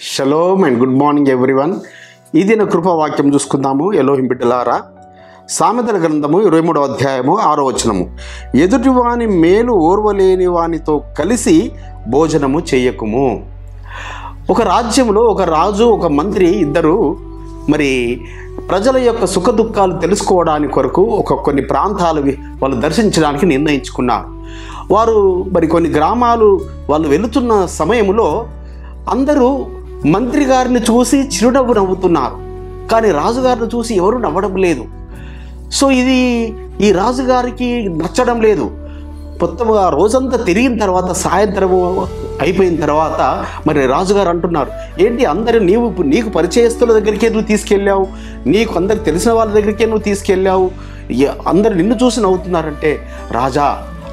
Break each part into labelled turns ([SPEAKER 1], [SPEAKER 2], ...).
[SPEAKER 1] Shalom and good morning everyone. ఇది నా కృపావాక్యం చూసుకుందాము. ఎలోహిం బిడ్డలారా, సామెతల గ్రంథము 23వ అధ్యాయము 6వ వచనము. ఎదుటివాని మేలు ఓర్వలేని వానితో కలిసి భోజనము చేయకుము. ఒక రాజ్యంలో ఒక రాజు ఒక మంత్రి ఇద్దరు మరి ప్రజల యొక్క సుఖ దుఃఖాలు తెలుసుకోవడానికి కొరకు కొన్ని ప్రాంతాలు వాళ్ళు దర్శించడానికి నిర్ణయించుకున్నారు. వారు మరి కొన్ని గ్రామాలు వాళ్ళు వెళుతున్న సమయంలో అందరూ మంత్రి గారిని చూసి చిరునవ్వు నవ్వుతున్నారు, కానీ రాజుగారిని చూసి ఎవరు నవ్వడం లేదు. సో ఇది ఈ రాజుగారికి నచ్చడం లేదు. మొత్తంగా రోజంతా తిరిగిన తర్వాత సాయంత్రం అయిపోయిన తర్వాత మరి రాజుగారు అంటున్నారు, ఏంటి అందరూ నీకు పరిచయస్తుల దగ్గరికే నువ్వు తీసుకెళ్ళావు, నీకు అందరికి తెలిసిన వాళ్ళ దగ్గరికే నువ్వు తీసుకెళ్ళావు, అందరు నిన్ను చూసి నవ్వుతున్నారంటే, రాజా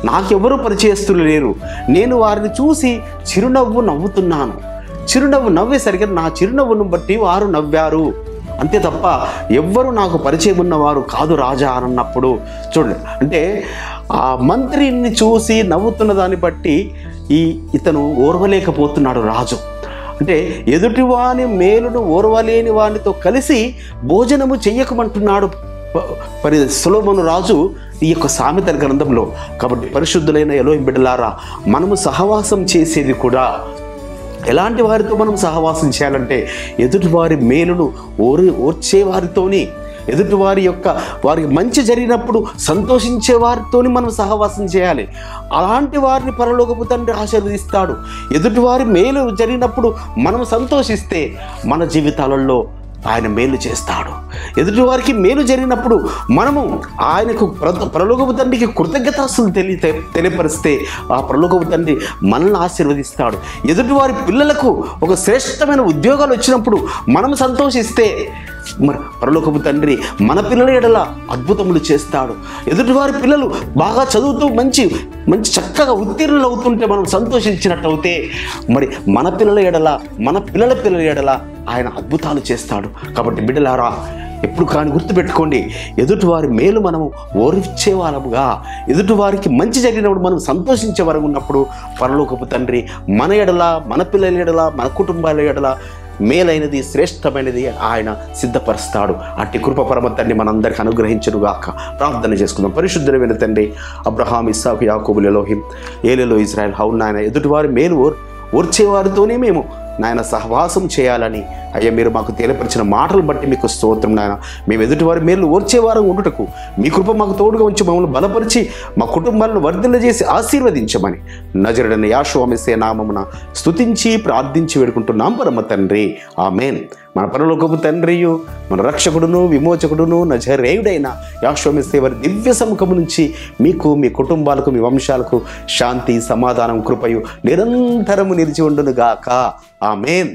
[SPEAKER 1] నాకెవరూ పరిచయస్తులు లేరు, నేను వారిని చూసి చిరునవ్వు నవ్వుతున్నాను. చిరునవ్వు నవ్వేసరికి నా చిరునవ్వును బట్టి వారు నవ్వారు, అంతే తప్ప ఎవ్వరు నాకు పరిచయం ఉన్నవారు కాదు రాజా అన్నప్పుడు చూడండి, అంటే ఆ మంత్రిని చూసి నవ్వుతున్న దాన్ని బట్టి ఇతను ఓర్వలేకపోతున్నాడు రాజు. అంటే ఎదుటివాని మేలును ఓర్వలేని వానితో కలిసి భోజనము చెయ్యకమంటున్నాడు మరి సొలొమోను రాజు ఈ యొక్క సామెతల గ్రంథంలో. కాబట్టి పరిశుద్ధులైన ఎలోహిం బిడ్డలారా, మనము సహవాసం చేసేది కూడా ఎలాంటి వారితో మనం సహవాసం చేయాలంటే ఎదుటివారి మేలును ఓర్చే వారితోని, వారికి మంచి జరిగినప్పుడు సంతోషించే వారితోని మనం సహవాసం చేయాలి. అలాంటి వారిని పరలోకపు తండ్రి ఆశీర్వదిస్తాడు. ఎదుటివారి మేలు జరిగినప్పుడు మనం సంతోషిస్తే మన జీవితాలలో ఆయన మేలు చేస్తాడు. ఎదుటివారికి మేలు జరిగినప్పుడు మనము ఆయనకు పరలోకపు తండ్రికి కృతజ్ఞతాస్తులు తెలియపరిస్తే ఆ పరలోకపు తండ్రి మనల్ని ఆశీర్వదిస్తాడు. ఎదుటివారి పిల్లలకు ఒక శ్రేష్టమైన ఉద్యోగాలు వచ్చినప్పుడు మనం సంతోషిస్తే మరి పరలోకపు తండ్రి మన పిల్లల ఎడల అద్భుతములు చేస్తాడు. ఎదుటివారి పిల్లలు బాగా చదువుతూ మంచి చక్కగా ఉత్తీర్ణులు అవుతుంటే మనం సంతోషించినట్టయితే మరి మన పిల్లల ఎడల ఆయన అద్భుతాలు చేస్తాడు. కాబట్టి బిడ్డలారా, ఎప్పుడు కానీ గుర్తుపెట్టుకోండి, ఎదుటివారి మేలు మనము ఓర్చే వాళ్ళముగా, ఎదుటివారికి మంచి జరిగినప్పుడు మనం సంతోషించే వరకు ఉన్నప్పుడు పరలోకపు తండ్రి మన ఎడల, మన పిల్లల ఎడల, మన కుటుంబాల ఎడల మేలైనది శ్రేష్టమైనది ఆయన సిద్ధపరుస్తాడు. అట్టి కృప పరమ తండ్రి మనందరికీ అనుగ్రహించునుగాక. ప్రార్థన చేసుకుందాం. పరిశుద్ధమైన తండ్రి, అబ్రహాం, ఇస్సాకు, యాకోబులు, ఎలోహిం, ఏలేలో, ఇజ్రాయెల్, హౌ నాయన, ఎదుటివారి మేలు ఓర్చేవారితోనే మేము నాయన సహవాసం చేయాలని అయ్యా మీరు మాకు తెలియపరిచిన మాటలు బట్టి మీకు స్తోత్రం నాయన. మేము ఎదుటివారి మేలు ఓర్చేవారం ఉండుటకు మీ కృప మాకు తోడుగా ఉంచి మమ్మల్ని బలపరిచి మా కుటుంబాలను వర్ధిల్లజేసి ఆశీర్వదించమని నజరుడైన యేషూవ మెస్సీయ నామమున స్తుతించి ప్రార్థించి వేడుకుంటున్నాం పరమ తండ్రి, ఆమేన్. మన పరలోకపు తండ్రియు మన రక్షకుడును విమోచకుడును నజరేయుడైన యేషూవ మెస్సీయ వారి దివ్య సముఖము నుంచి మీకు, మీ కుటుంబాలకు, మీ వంశాలకు శాంతి, సమాధానం, కృపయు నిరంతరము నిలిచి ఉండునుగాక. ఆమేన్.